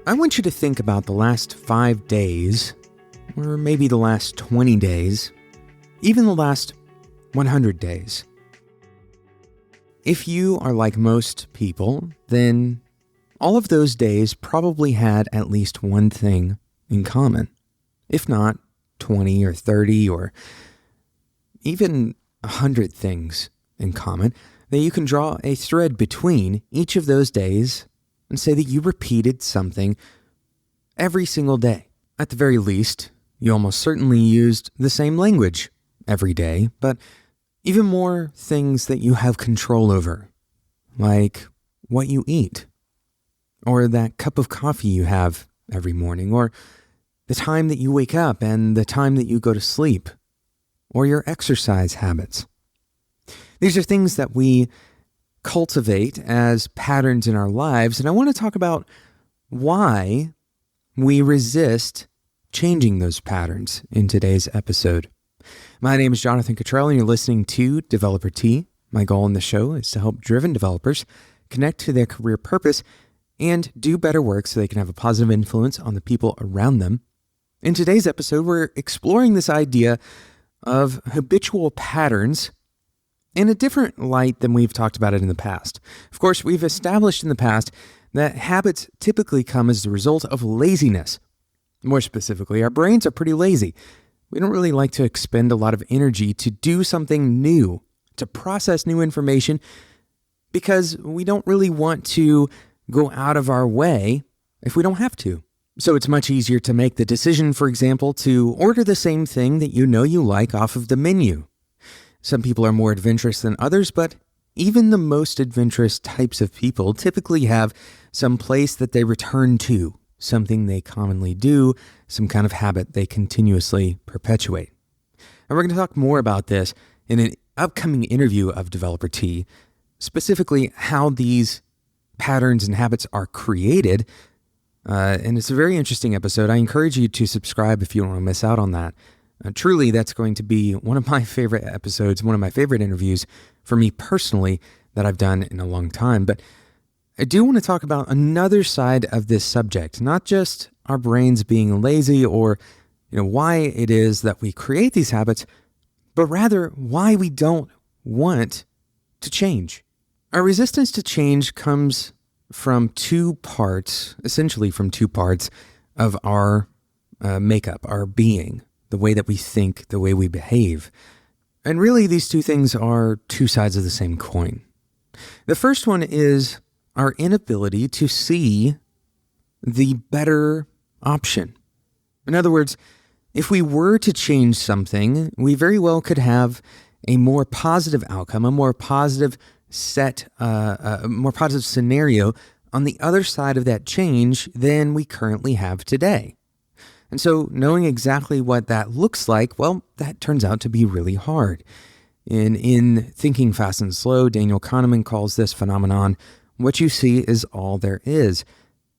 I want you to think about the last 5 days, or maybe the last 20 days, even the last 100 days. If you are like most people, then all of those days probably had at least one thing in common. If not 20 or 30 or even 100 things in common, that you can draw a thread between each of those days and say that you repeated something every single day. At the very least, you almost certainly used the same language every day, but even more things that you have control over, like what you eat, or that cup of coffee you have every morning, or the time that you wake up and the time that you go to sleep, or your exercise habits. These are things that we cultivate as patterns in our lives, and I want to talk about why we resist changing those patterns in today's episode. My name is Jonathan Cottrell, and you're listening to Developer T. My goal in the show is to help driven developers connect to their career purpose and do better work so they can have a positive influence on the people around them. In today's episode, we're exploring this idea of habitual patterns in a different light than we've talked about it in the past. Of course, we've established in the past that habits typically come as the result of laziness. More specifically, our brains are pretty lazy. We don't really like to expend a lot of energy to do something new, to process new information, because we don't really want to go out of our way if we don't have to. So it's much easier to make the decision, for example, to order the same thing that you know you like off of the menu. Some people are more adventurous than others, but even the most adventurous types of people typically have some place that they return to, something they commonly do, some kind of habit they continuously perpetuate. And we're going to talk more about this in an upcoming interview of Developer T, specifically how these patterns and habits are created. And it's a very interesting episode. I encourage you to subscribe if you don't want to miss out on that. Truly, that's going to be one of my favorite episodes, one of my favorite interviews for me personally that I've done in a long time. But I do want to talk about another side of this subject, not just our brains being lazy or why it is that we create these habits, but rather why we don't want to change. Our resistance to change comes from essentially from two parts of our makeup, our being, the way that we think, the way we behave. And really, these two things are two sides of the same coin. The first one is our inability to see the better option. In other words, if we were to change something, we very well could have a more positive outcome, a more positive more positive scenario on the other side of that change than we currently have today. And so knowing exactly what that looks like, well, that turns out to be really hard. In Thinking Fast and Slow, Daniel Kahneman calls this phenomenon, what you see is all there is.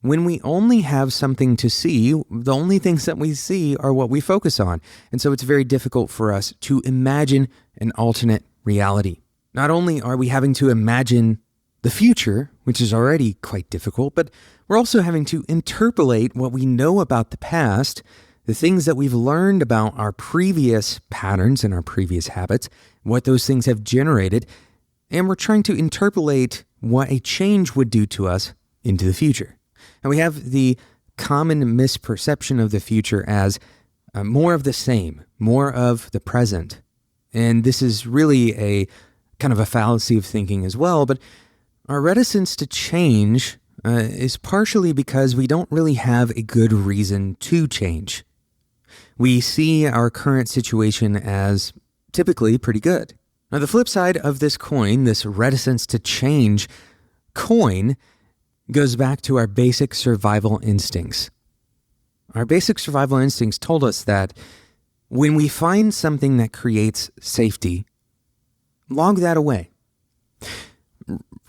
When we only have something to see, the only things that we see are what we focus on. And so it's very difficult for us to imagine an alternate reality. Not only are we having to imagine the future, which is already quite difficult, but we're also having to interpolate what we know about the past, the things that we've learned about our previous patterns and our previous habits, what those things have generated, and we're trying to interpolate what a change would do to us into the future. And we have the common misperception of the future as more of the same, more of the present. And this is really a kind of a fallacy of thinking as well, but our reticence to change is partially because we don't really have a good reason to change. We see our current situation as typically pretty good. Now, the flip side of this coin, this reticence to change coin, goes back to our basic survival instincts. Our basic survival instincts told us that when we find something that creates safety, log that away.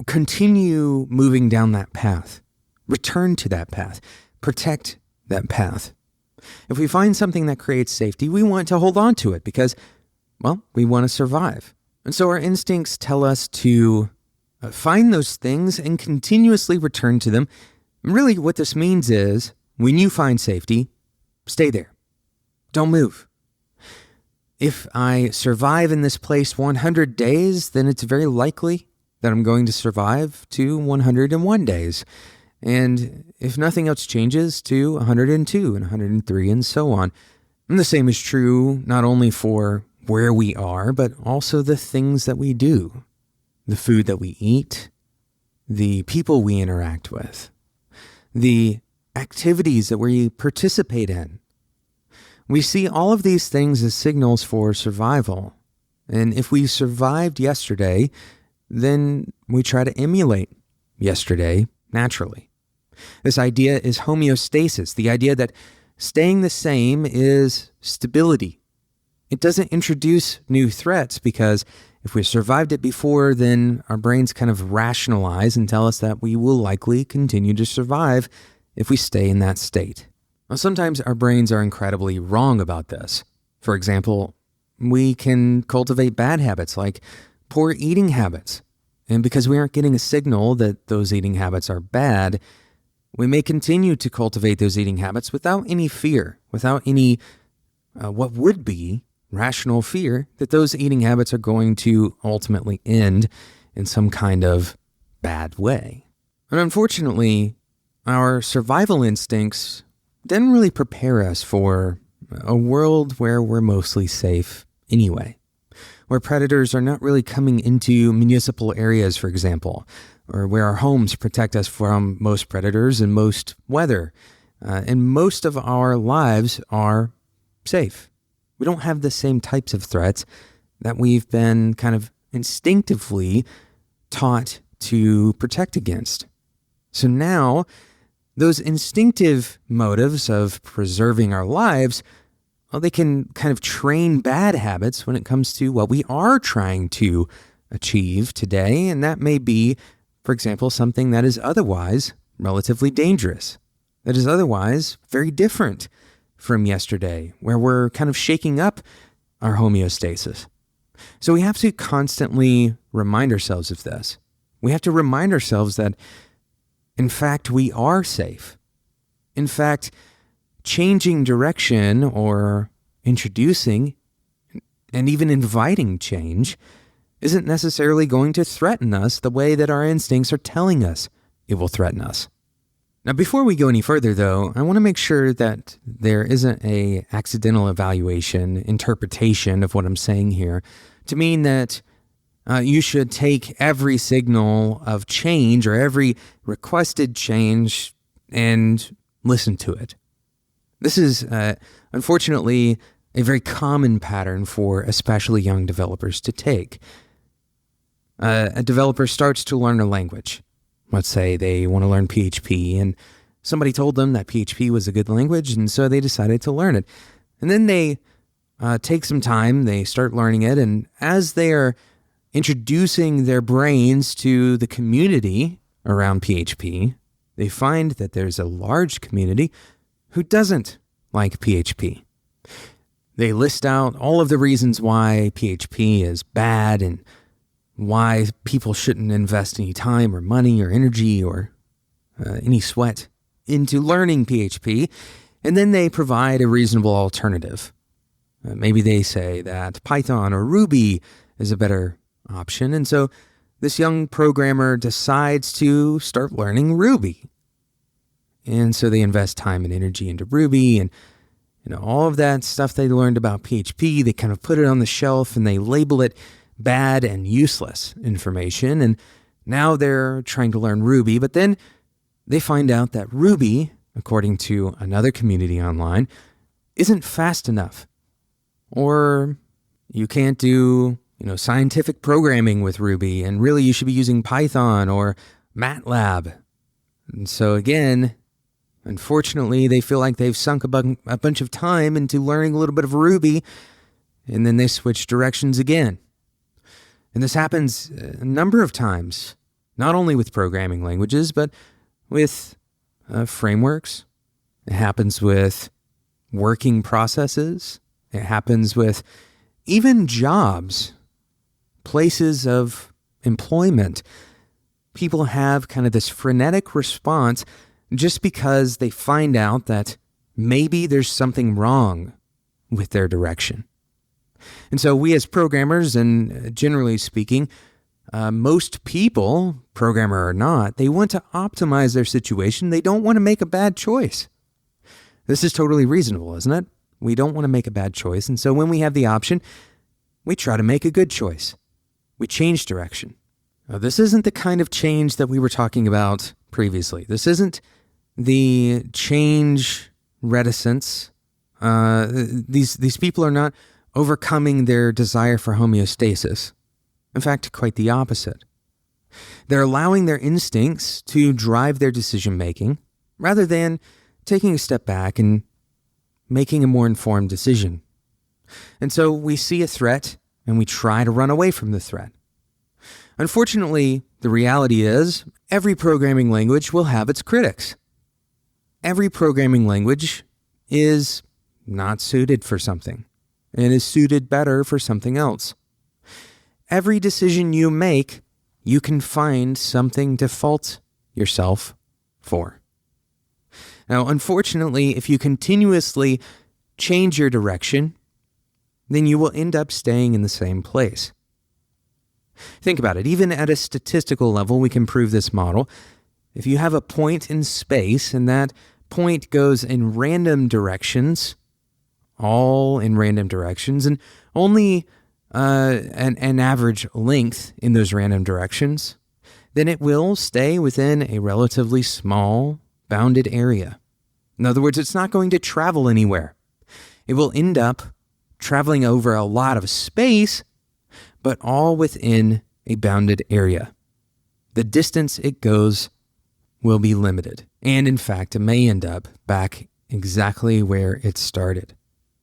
Continue moving down that path. Return to that path. Protect that path. If we find something that creates safety, we want to hold on to it because, well, we want to survive. And so our instincts tell us to find those things and continuously return to them Really, what this means is when you find safety, stay there. Don't move. If I survive in this place 100 days, then it's very likely that I'm going to survive to 101 days. And if nothing else changes, to 102 and 103 and so on. And the same is true not only for where we are, but also the things that we do, the food that we eat, the people we interact with, the activities that we participate in. We see all of these things as signals for survival. And if we survived yesterday, then we try to emulate yesterday naturally. This idea is homeostasis, the idea that staying the same is stability. It doesn't introduce new threats because if we survived it before, then our brains kind of rationalize and tell us that we will likely continue to survive if we stay in that state. Now, sometimes our brains are incredibly wrong about this. For example, we can cultivate bad habits like poor eating habits. And because we aren't getting a signal that those eating habits are bad, we may continue to cultivate those eating habits without any fear, without any what would be rational fear that those eating habits are going to ultimately end in some kind of bad way. And unfortunately, our survival instincts didn't really prepare us for a world where we're mostly safe anyway, where predators are not really coming into municipal areas, for example, or where our homes protect us from most predators and most weather. And most of our lives are safe. We don't have the same types of threats that we've been kind of instinctively taught to protect against. So now, those instinctive motives of preserving our lives, well, they can kind of train bad habits when it comes to what we are trying to achieve today. And that may be, for example, something that is otherwise relatively dangerous, that is otherwise very different from yesterday, where we're kind of shaking up our homeostasis. So we have to constantly remind ourselves of this. We have to remind ourselves that, in fact, we are safe. In fact, changing direction or introducing and even inviting change isn't necessarily going to threaten us the way that our instincts are telling us it will threaten us. Now, before we go any further, though, I want to make sure that there isn't an accidental evaluation, interpretation of what I'm saying here to mean that you should take every signal of change or every requested change and listen to it. This is, unfortunately, a very common pattern for especially young developers to take. A developer starts to learn a language. Let's say they want to learn PHP, and somebody told them that PHP was a good language, and so they decided to learn it. And then they take some time, they start learning it, and as they are introducing their brains to the community around PHP, they find that there's a large community who doesn't like PHP. They list out all of the reasons why PHP is bad and why people shouldn't invest any time or money or energy or any sweat into learning PHP, and then they provide a reasonable alternative. Maybe they say that Python or Ruby is a better option, and so this young programmer decides to start learning Ruby. And so they invest time and energy into Ruby, and all of that stuff they learned about PHP, they kind of put it on the shelf and they label it bad and useless information. And now they're trying to learn Ruby, but then they find out that Ruby, according to another community online, isn't fast enough. Or you can't do, scientific programming with Ruby, and really you should be using Python or MATLAB. And so again, unfortunately, they feel like they've sunk a bunch of time into learning a little bit of Ruby, and then they switch directions again. And this happens a number of times, not only with programming languages, but with frameworks. It happens with working processes. It happens with even jobs, places of employment. People have kind of this frenetic response just because they find out that maybe there's something wrong with their direction. And so we as programmers, and generally speaking, most people, programmer or not, they want to optimize their situation. They don't want to make a bad choice. This is totally reasonable, isn't it? We don't want to make a bad choice. And so when we have the option, we try to make a good choice. We change direction. Now, this isn't the kind of change that we were talking about previously. This isn't the change reticence. These people are not overcoming their desire for homeostasis. In fact, quite the opposite. They're allowing their instincts to drive their decision-making rather than taking a step back and making a more informed decision. And so we see a threat and we try to run away from the threat. Unfortunately, the reality is every programming language will have its critics. Every programming language is not suited for something and is suited better for something else. Every decision you make, you can find something to fault yourself for. Now, unfortunately, if you continuously change your direction, then you will end up staying in the same place. Think about it. Even at a statistical level, we can prove this model. If you have a point in space and that point goes in random directions, all in random directions, and only an average length in those random directions, then it will stay within a relatively small, bounded area. In other words, it's not going to travel anywhere. It will end up traveling over a lot of space, but all within a bounded area. The distance it goes will be limited, and in fact, it may end up back exactly where it started.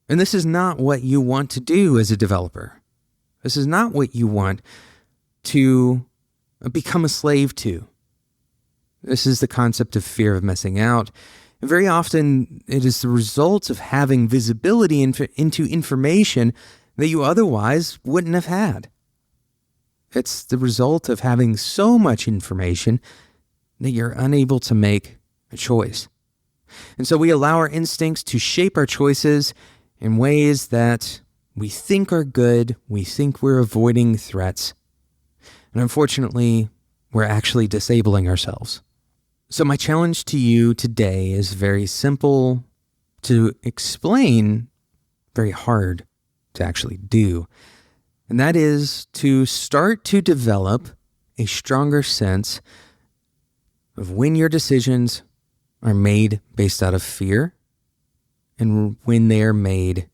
And this is not what you want to do as a developer. This is not what you want to become a slave to. This is the concept of fear of missing out. And very often, it is the result of having visibility into information that you otherwise wouldn't have had. It's the result of having so much information that you're unable to make a choice. And so we allow our instincts to shape our choices in ways that we think are good, we think we're avoiding threats, and unfortunately, we're actually disabling ourselves. So my challenge to you today is very simple to explain, very hard to actually do, and that is to start to develop a stronger sense of when your decisions are made based out of fear and when they are made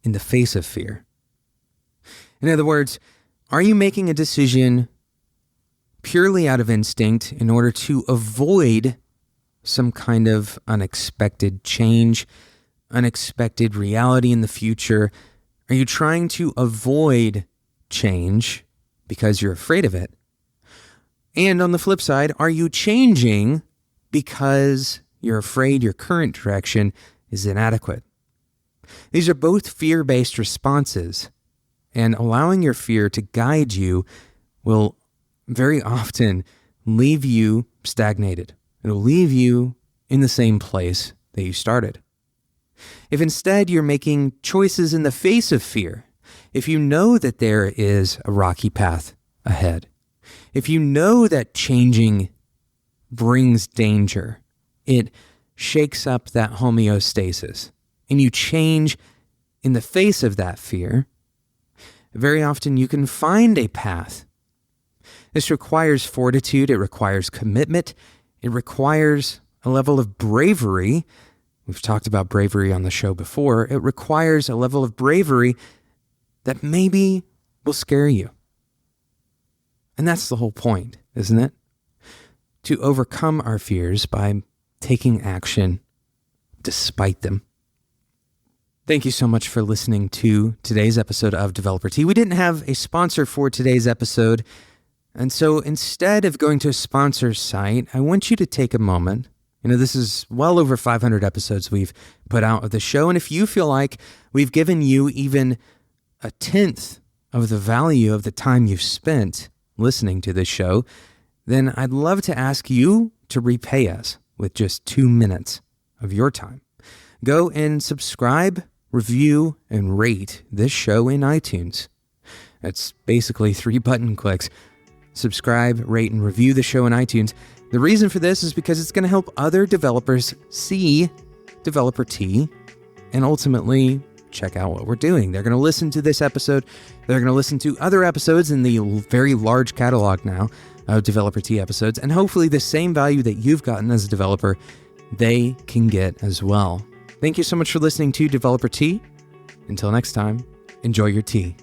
in the face of fear. In other words, are you making a decision purely out of instinct in order to avoid some kind of unexpected change, unexpected reality in the future? Are you trying to avoid change because you're afraid of it? And on the flip side, are you changing because you're afraid your current direction is inadequate? These are both fear-based responses, and allowing your fear to guide you will very often leave you stagnated. It'll leave you in the same place that you started. If instead you're making choices in the face of fear, if you know that there is a rocky path ahead, if you know that changing brings danger, it shakes up that homeostasis, and you change in the face of that fear, very often you can find a path. This requires fortitude, it requires commitment, it requires a level of bravery. We've talked about bravery on the show before. It requires a level of bravery that maybe will scare you. And that's the whole point, isn't it? To overcome our fears by taking action despite them. Thank you so much for listening to today's episode of Developer Tea. We didn't have a sponsor for today's episode, and so instead of going to a sponsor's site, I want you to take a moment. This is well over 500 episodes we've put out of the show, and if you feel like we've given you even a tenth of the value of the time you've spent listening to this show, then I'd love to ask you to repay us. with just 2 minutes of your time. Go and subscribe, review, and rate this show in iTunes. It's basically 3 button clicks. Subscribe, rate, and review the show in iTunes. The reason for this is because it's going to help other developers see Developer Tea and ultimately check out what we're doing. They're going to listen to this episode. They're going to listen to other episodes in the very large catalog now of Developer Tea episodes. And hopefully the same value that you've gotten as a developer, they can get as well. Thank you so much for listening to Developer Tea. Until next time, enjoy your tea.